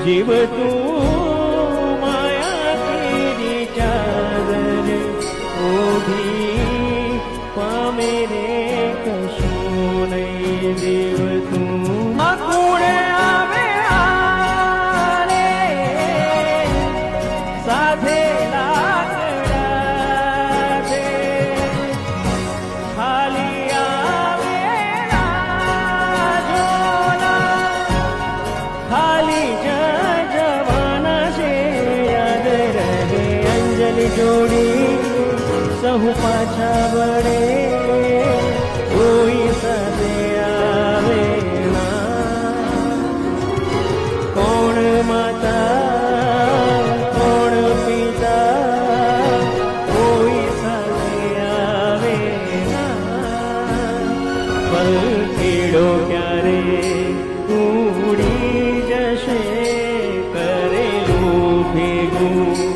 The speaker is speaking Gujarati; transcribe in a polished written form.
જીવ તું માયા તેરી ચાદર ઓઢી પામે રે કશું નહીં દેવ તું કુણે આવે આરે સાથે લાકડા છે ખાલી આવે ઝોલા ખાલી જવાના છે યાદ રહે અંજલિ જોડી સહુ પાછા વળે કોઈ સાથે આવે ના કોણ માતા કોણ પિતા કોઈ સાથે આવે ના પલખેડો ક્યારે ઉડી જશે કરેલું ભેગું